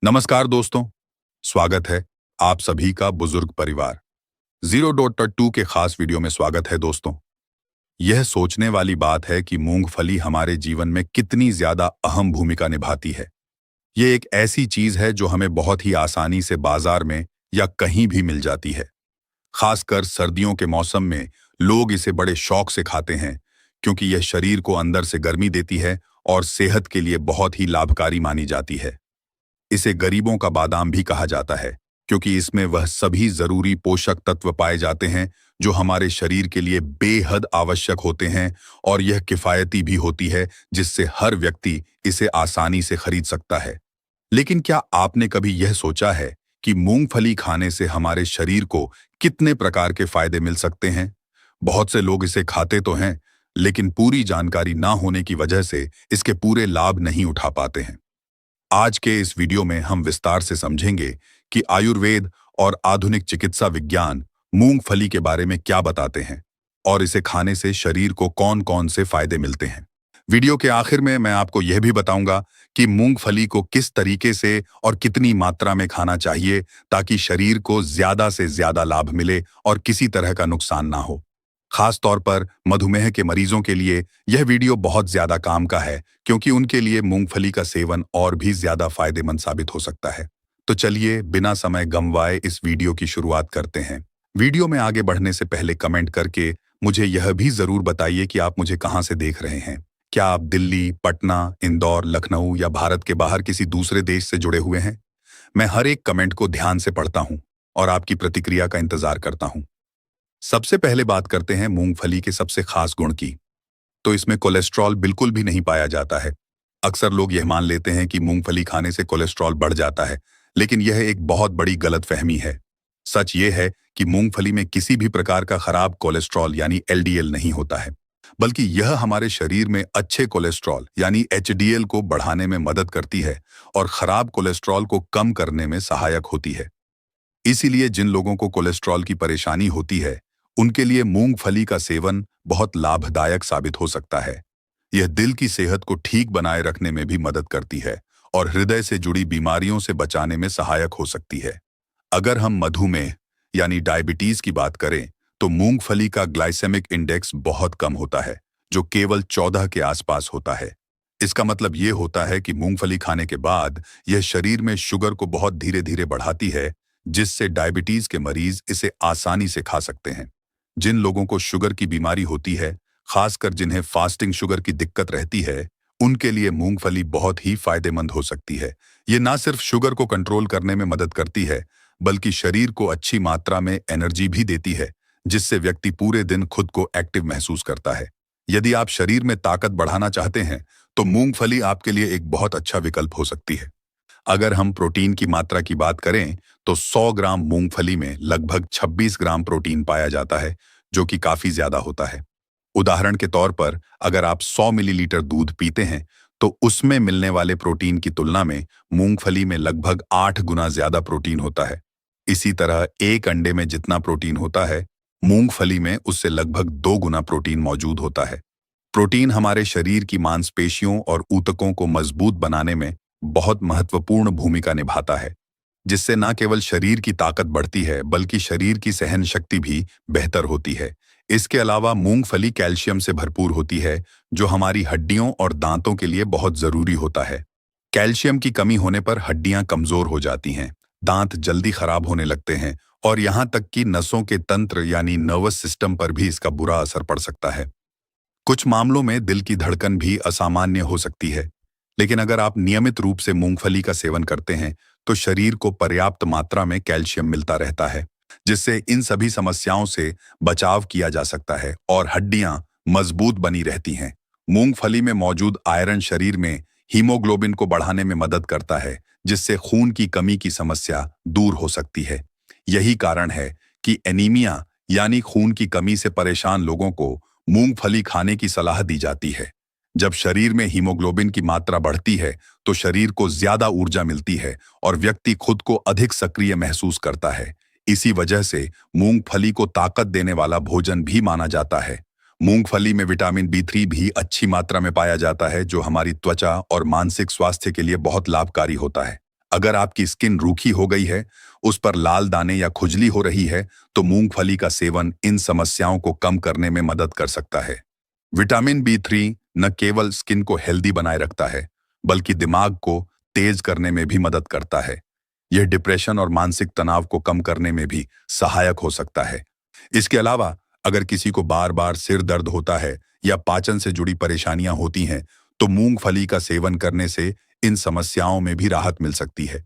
नमस्कार दोस्तों, स्वागत है आप सभी का बुजुर्ग परिवार 0.2 के खास वीडियो में स्वागत है दोस्तों। यह सोचने वाली बात है कि मूंगफली हमारे जीवन में कितनी ज्यादा अहम भूमिका निभाती है। ये एक ऐसी चीज है जो हमें बहुत ही आसानी से बाजार में या कहीं भी मिल जाती है। खासकर सर्दियों के मौसम में लोग इसे बड़े शौक से खाते हैं, क्योंकि यह शरीर को अंदर से गर्मी देती है और सेहत के लिए बहुत ही लाभकारी मानी जाती है। इसे गरीबों का बादाम भी कहा जाता है, क्योंकि इसमें वह सभी जरूरी पोषक तत्व पाए जाते हैं जो हमारे शरीर के लिए बेहद आवश्यक होते हैं, और यह किफायती भी होती है, जिससे हर व्यक्ति इसे आसानी से खरीद सकता है। लेकिन क्या आपने कभी यह सोचा है कि मूंगफली खाने से हमारे शरीर को कितने प्रकार के फायदे मिल सकते हैं? बहुत से लोग इसे खाते तो हैं, लेकिन पूरी जानकारी ना होने की वजह से इसके पूरे लाभ नहीं उठा पाते हैं। आज के इस वीडियो में हम विस्तार से समझेंगे कि आयुर्वेद और आधुनिक चिकित्सा विज्ञान मूंगफली के बारे में क्या बताते हैं और इसे खाने से शरीर को कौन-कौन से फायदे मिलते हैं। वीडियो के आखिर में मैं आपको यह भी बताऊंगा कि मूंगफली को किस तरीके से और कितनी मात्रा में खाना चाहिए ताकि शरीर को ज्यादा से ज्यादा लाभ मिले और किसी तरह का नुकसान ना हो। खास तौर पर मधुमेह के मरीजों के लिए यह वीडियो बहुत ज्यादा काम का है, क्योंकि उनके लिए मूंगफली का सेवन और भी ज्यादा फायदेमंद साबित हो सकता है। तो चलिए बिना समय गंवाए इस वीडियो की शुरुआत करते हैं। वीडियो में आगे बढ़ने से पहले कमेंट करके मुझे यह भी जरूर बताइए कि आप मुझे कहां से देख रहे हैं। क्या आप दिल्ली, पटना, इंदौर, लखनऊ या भारत के बाहर किसी दूसरे देश से जुड़े हुए हैं? मैं हर एक कमेंट को ध्यान से पढ़ता हूं और आपकी प्रतिक्रिया का इंतजार करता हूं। सबसे पहले बात करते हैं मूंगफली के सबसे खास गुण की। तो इसमें कोलेस्ट्रॉल बिल्कुल भी नहीं पाया जाता है। अक्सर लोग यह मान लेते हैं कि मूंगफली खाने से कोलेस्ट्रॉल बढ़ जाता है, लेकिन यह एक बहुत बड़ी गलतफहमी है। सच ये है कि मूंगफली में किसी भी प्रकार का खराब कोलेस्ट्रॉल यानी एलडीएल नहीं होता है, बल्कि यह हमारे शरीर में अच्छे कोलेस्ट्रॉल यानी एचडीएल को बढ़ाने में मदद करती है और खराब कोलेस्ट्रॉल को कम करने में सहायक होती है। इसीलिए जिन लोगों को कोलेस्ट्रॉल की परेशानी होती है, उनके लिए मूंगफली का सेवन बहुत लाभदायक साबित हो सकता है। यह दिल की सेहत को ठीक बनाए रखने में भी मदद करती है और हृदय से जुड़ी बीमारियों से बचाने में सहायक हो सकती है। अगर हम मधुमेह यानी डायबिटीज की बात करें, तो मूंगफली का ग्लाइसेमिक इंडेक्स बहुत कम होता है, जो केवल 14 के आसपास होता है। इसका मतलब ये होता है कि मूंगफली खाने के बाद यह शरीर में शुगर को बहुत धीरे धीरे बढ़ाती है, जिससे डायबिटीज के मरीज इसे आसानी से खा सकते हैं। जिन लोगों को शुगर की बीमारी होती है, खासकर जिन्हें फास्टिंग शुगर की दिक्कत रहती है, उनके लिए मूंगफली बहुत ही फायदेमंद हो सकती है। ये ना सिर्फ शुगर को कंट्रोल करने में मदद करती है, बल्कि शरीर को अच्छी मात्रा में एनर्जी भी देती है, जिससे व्यक्ति पूरे दिन खुद को एक्टिव महसूस करता है। यदि आप शरीर में ताकत बढ़ाना चाहते हैं, तो मूंगफली आपके लिए एक बहुत अच्छा विकल्प हो सकती है। अगर हम प्रोटीन की मात्रा की बात करें, तो 100 ग्राम मूंगफली में लगभग 26 ग्राम प्रोटीन पाया जाता है, जो कि काफी ज्यादा होता है। उदाहरण के तौर पर अगर आप 100 मिलीलीटर दूध पीते हैं, तो उसमें मिलने वाले प्रोटीन की तुलना में मूंगफली में लगभग 8 गुना ज्यादा प्रोटीन होता है। इसी तरह एक अंडे में जितना प्रोटीन होता है, मूंगफली में उससे लगभग 2 गुना प्रोटीन मौजूद होता है। प्रोटीन हमारे शरीर की मांसपेशियों और ऊतकों को मजबूत बनाने में बहुत महत्वपूर्ण भूमिका निभाता है, जिससे न केवल शरीर की ताकत बढ़ती है, बल्कि शरीर की सहन शक्ति भी बेहतर होती है। इसके अलावा मूंगफली कैल्शियम से भरपूर होती है, जो हमारी हड्डियों और दांतों के लिए बहुत जरूरी होता है। कैल्शियम की कमी होने पर हड्डियां कमजोर हो जाती हैं, दांत जल्दी खराब होने लगते हैं और यहां तक कि नसों के तंत्र यानी नर्वस सिस्टम पर भी इसका बुरा असर पड़ सकता है। कुछ मामलों में दिल की धड़कन भी असामान्य हो सकती है। लेकिन अगर आप नियमित रूप से मूंगफली का सेवन करते हैं, तो शरीर को पर्याप्त मात्रा में कैल्शियम मिलता रहता है, जिससे इन सभी समस्याओं से बचाव किया जा सकता है और हड्डियां मजबूत बनी रहती हैं। मूंगफली में मौजूद आयरन शरीर में हीमोग्लोबिन को बढ़ाने में मदद करता है, जिससे खून की कमी की समस्या दूर हो सकती है। यही कारण है कि एनीमिया यानी खून की कमी से परेशान लोगों को मूंगफली खाने की सलाह दी जाती है। जब शरीर में हीमोग्लोबिन की मात्रा बढ़ती है, तो शरीर को ज्यादा ऊर्जा मिलती है और व्यक्ति खुद को अधिक सक्रिय महसूस करता है। इसी वजह से मूंगफली को ताकत देने वाला भोजन भी माना जाता है। मूंगफली में विटामिन बी3 भी अच्छी मात्रा में पाया जाता है, जो हमारी त्वचा और मानसिक स्वास्थ्य के लिए बहुत लाभकारी होता है। अगर आपकी स्किन रूखी हो गई है, उस पर लाल दाने या खुजली हो रही है, तो मूंगफली का सेवन इन समस्याओं को कम करने में मदद कर सकता है। विटामिन B3 न केवल स्किन को हेल्दी बनाए रखता है, बल्कि दिमाग को तेज करने में भी मदद करता है। यह डिप्रेशन और मानसिक तनाव को कम करने में भी सहायक हो सकता है। इसके अलावा अगर किसी को बार बार सिर दर्द होता है या पाचन से जुड़ी परेशानियां होती हैं, तो मूंगफली का सेवन करने से इन समस्याओं में भी राहत मिल सकती है।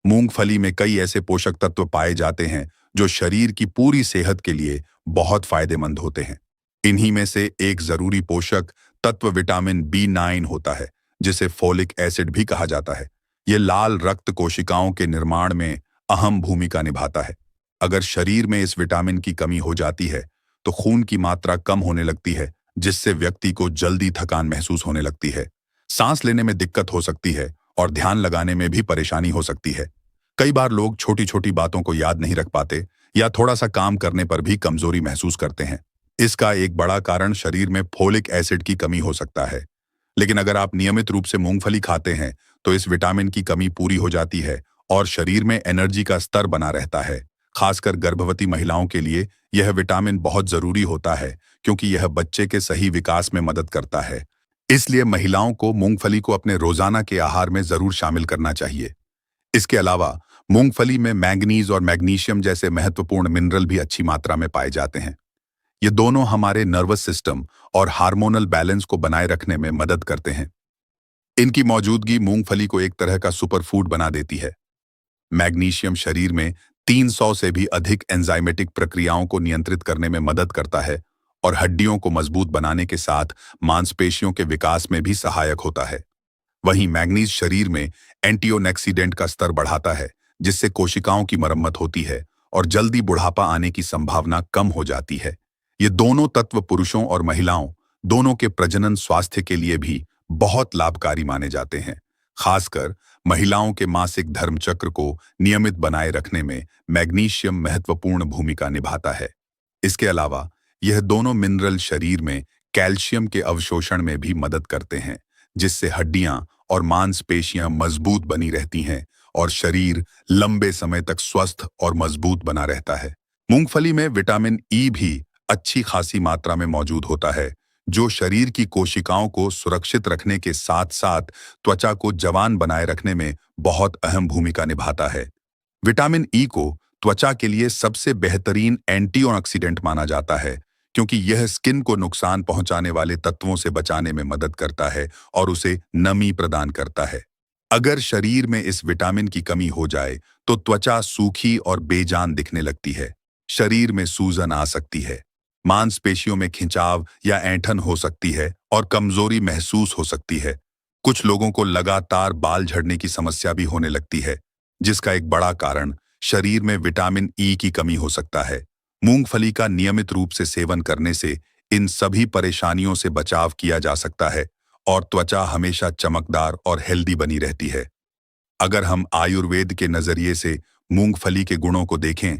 मूंगफली में कई ऐसे पोषक तत्व पाए जाते हैं जो शरीर की पूरी सेहत के लिए बहुत फायदेमंद होते हैं। इन्हीं में से एक जरूरी पोषक तत्व विटामिन B9 होता है, जिसे फोलिक एसिड भी कहा जाता है। ये लाल रक्त कोशिकाओं के निर्माण में अहम भूमिका निभाता है। अगर शरीर में इस विटामिन की कमी हो जाती है, तो खून की मात्रा कम होने लगती है, जिससे व्यक्ति को जल्दी थकान महसूस होने लगती है, सांस लेने में दिक्कत हो सकती है और ध्यान लगाने में भी परेशानी हो सकती है। कई बार लोग छोटी छोटी बातों को याद नहीं रख पाते या थोड़ा सा काम करने पर भी कमजोरी महसूस करते हैं। इसका एक बड़ा कारण शरीर में फोलिक एसिड की कमी हो सकता है। लेकिन अगर आप नियमित रूप से मूंगफली खाते हैं, तो इस विटामिन की कमी पूरी हो जाती है और शरीर में एनर्जी का स्तर बना रहता है। खासकर गर्भवती महिलाओं के लिए यह विटामिन बहुत जरूरी होता है, क्योंकि यह बच्चे के सही विकास में मदद करता है। इसलिए महिलाओं को मूंगफली को अपने रोजाना के आहार में जरूर शामिल करना चाहिए। इसके अलावा मूंगफली में मैंगनीज और मैग्नीशियम जैसे महत्वपूर्ण मिनरल भी अच्छी मात्रा में पाए जाते हैं। ये दोनों हमारे नर्वस सिस्टम और हार्मोनल बैलेंस को बनाए रखने में मदद करते हैं। इनकी मौजूदगी मूंगफली को एक तरह का सुपर फूड बना देती है। मैग्नीशियम शरीर में 300 से भी अधिक एंजाइमेटिक प्रक्रियाओं को नियंत्रित करने में मदद करता है और हड्डियों को मजबूत बनाने के साथ मांसपेशियों के विकास में भी सहायक होता है। वहीं मैग्नीज शरीर में एंटीऑक्सीडेंट का स्तर बढ़ाता है, जिससे कोशिकाओं की मरम्मत होती है और जल्दी बुढ़ापा आने की संभावना कम हो जाती है। ये दोनों तत्व पुरुषों और महिलाओं दोनों के प्रजनन स्वास्थ्य के लिए भी बहुत लाभकारी माने जाते हैं। खासकर महिलाओं के मासिक धर्म चक्र को नियमित बनाए रखने में मैग्नीशियम महत्वपूर्ण भूमिका निभाता है। इसके अलावा यह दोनों मिनरल शरीर में कैल्शियम के अवशोषण में भी मदद करते हैं, जिससे हड्डियां और मांसपेशियां मजबूत बनी रहती हैं और शरीर लंबे समय तक स्वस्थ और मजबूत बना रहता है। मूंगफली में विटामिन ई भी अच्छी खासी मात्रा में मौजूद होता है, जो शरीर की कोशिकाओं को सुरक्षित रखने के साथ साथ त्वचा को जवान बनाए रखने में बहुत अहम भूमिका निभाता है। विटामिन ई को त्वचा के लिए सबसे बेहतरीन एंटीऑक्सीडेंट माना जाता है, क्योंकि यह स्किन को नुकसान पहुंचाने वाले तत्वों से बचाने में मदद करता है और उसे नमी प्रदान करता है। अगर शरीर में इस विटामिन की कमी हो जाए, तो त्वचा सूखी और बेजान दिखने लगती है, शरीर में सूजन आ सकती है, मांसपेशियों में खिंचाव या ऐंठन हो सकती है और कमजोरी महसूस हो सकती है। कुछ लोगों को लगातार बाल झड़ने की समस्या भी होने लगती है, जिसका एक बड़ा कारण शरीर में विटामिन ई की कमी हो सकता है। मूंगफली का नियमित रूप से सेवन करने से इन सभी परेशानियों से बचाव किया जा सकता है और त्वचा हमेशा चमकदार और हेल्दी बनी रहती है। अगर हम आयुर्वेद के नजरिए से मूंगफली के गुणों को देखें,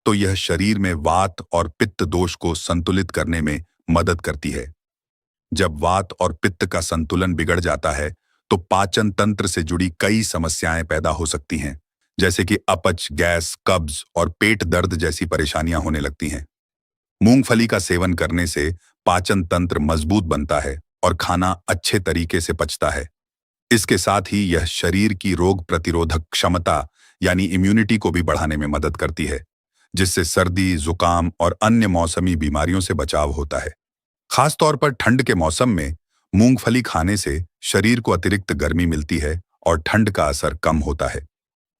तो यह शरीर में वात और पित्त दोष को संतुलित करने में मदद करती है। जब वात और पित्त का संतुलन बिगड़ जाता है, तो पाचन तंत्र से जुड़ी कई समस्याएं पैदा हो सकती हैं, जैसे कि अपच, गैस, कब्ज और पेट दर्द जैसी परेशानियां होने लगती हैं। मूंगफली का सेवन करने से पाचन तंत्र मजबूत बनता है और खाना अच्छे तरीके से पचता है। इसके साथ ही यह शरीर की रोग प्रतिरोधक क्षमता यानी इम्यूनिटी को भी बढ़ाने में मदद करती है, जिससे सर्दी, जुकाम और अन्य मौसमी बीमारियों से बचाव होता है। खासतौर पर ठंड के मौसम में मूंगफली खाने से शरीर को अतिरिक्त गर्मी मिलती है और ठंड का असर कम होता है।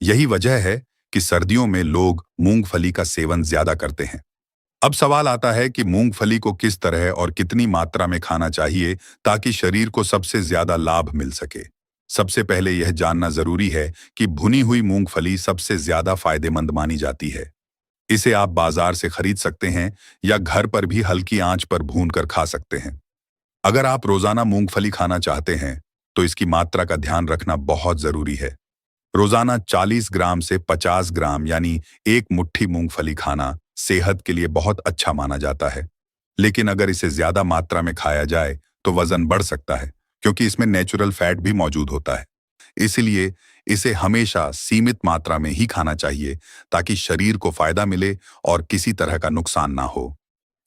यही वजह है कि सर्दियों में लोग मूंगफली का सेवन ज्यादा करते हैं। अब सवाल आता है कि मूंगफली को किस तरह और कितनी मात्रा में खाना चाहिए ताकि शरीर को सबसे ज्यादा लाभ मिल सके। सबसे पहले यह जानना जरूरी है कि भुनी हुई मूंगफली सबसे ज्यादा फायदेमंद मानी जाती है। इसे आप बाजार से खरीद सकते हैं या घर पर भी हल्की आंच पर भूनकर खा सकते हैं। अगर आप रोजाना मूंगफली खाना चाहते हैं, तो इसकी मात्रा का ध्यान रखना बहुत जरूरी है। रोजाना 40 ग्राम से 50 ग्राम यानी एक मुट्ठी मूंगफली खाना सेहत के लिए बहुत अच्छा माना जाता है। लेकिन अगर इसे ज्यादा मात्रा में खाया जाए, तो वजन बढ़ सकता है, क्योंकि इसमें नेचुरल फैट भी मौजूद होता है। इसलिए इसे हमेशा सीमित मात्रा में ही खाना चाहिए ताकि शरीर को फायदा मिले और किसी तरह का नुकसान ना हो।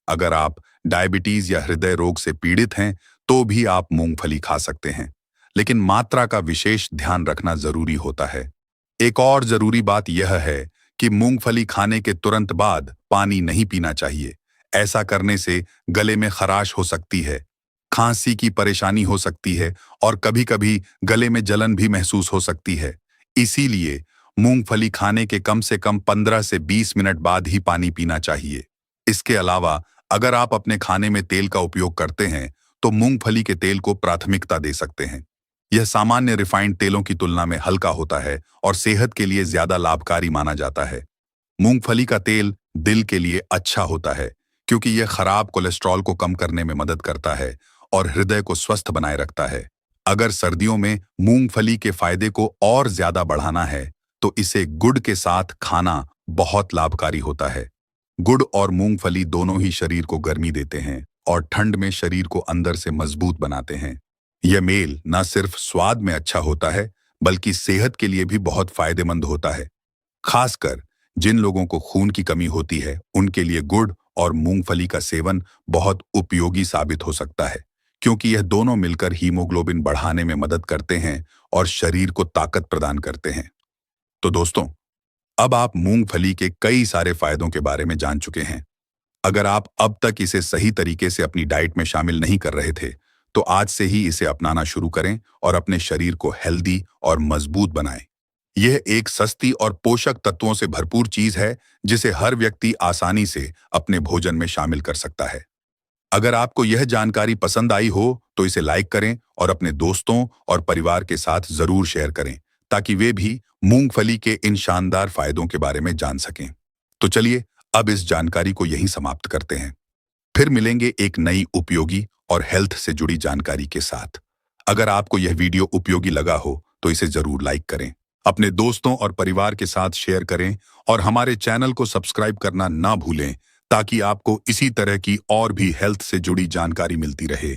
अगर आप डायबिटीज या हृदय रोग से पीड़ित हैं तो भी आप मूंगफली खा सकते हैं, लेकिन मात्रा का विशेष ध्यान रखना जरूरी होता है। एक और जरूरी बात यह है कि मूंगफली खाने के तुरंत बाद पानी नहीं पीना चाहिए। ऐसा करने से गले में खराश हो सकती है, खांसी की परेशानी हो सकती है और कभी-कभी गले में जलन भी महसूस हो सकती है। इसीलिए मूंगफली खाने के कम से कम 15 से 20 मिनट बाद ही पानी पीना चाहिए। इसके अलावा अगर आप अपने खाने में तेल का उपयोग करते हैं तो मूंगफली के तेल को प्राथमिकता दे सकते हैं। यह सामान्य रिफाइंड तेलों की तुलना में हल्का होता है और सेहत के लिए ज्यादा लाभकारी माना जाता है। मूंगफली का तेल दिल के लिए अच्छा होता है क्योंकि यह खराब कोलेस्ट्रॉल को कम करने में मदद करता है और हृदय को स्वस्थ बनाए रखता है। अगर सर्दियों में मूंगफली के फायदे को और ज्यादा बढ़ाना है तो इसे गुड़ के साथ खाना बहुत लाभकारी होता है। गुड़ और मूंगफली दोनों ही शरीर को गर्मी देते हैं और ठंड में शरीर को अंदर से मजबूत बनाते हैं। यह मेल न सिर्फ स्वाद में अच्छा होता है बल्कि सेहत के लिए भी बहुत फायदेमंद होता है। खासकर जिन लोगों को खून की कमी होती है उनके लिए गुड़ और मूंगफली का सेवन बहुत उपयोगी साबित हो सकता है, क्योंकि यह दोनों मिलकर हीमोग्लोबिन बढ़ाने में मदद करते हैं और शरीर को ताकत प्रदान करते हैं। तो दोस्तों, अब आप मूंगफली के कई सारे फायदों के बारे में जान चुके हैं। अगर आप अब तक इसे सही तरीके से अपनी डाइट में शामिल नहीं कर रहे थे तो आज से ही इसे अपनाना शुरू करें और अपने शरीर को हेल्दी और मजबूत बनाएं। यह एक सस्ती और पोषक तत्वों से भरपूर चीज है जिसे हर व्यक्ति आसानी से अपने भोजन में शामिल कर सकता है। अगर आपको यह जानकारी पसंद आई हो तो इसे लाइक करें और अपने दोस्तों और परिवार के साथ जरूर शेयर करें ताकि वे भी मूंगफली के इन शानदार फायदों के बारे में जान सकें। तो चलिए अब इस जानकारी को यहीं समाप्त करते हैं। फिर मिलेंगे एक नई उपयोगी और हेल्थ से जुड़ी जानकारी के साथ। अगर आपको यह वीडियो उपयोगी लगा हो तो इसे जरूर लाइक करें, अपने दोस्तों और परिवार के साथ शेयर करें और हमारे चैनल को सब्सक्राइब करना ना भूलें ताकि आपको इसी तरह की और भी हेल्थ से जुड़ी जानकारी मिलती रहे।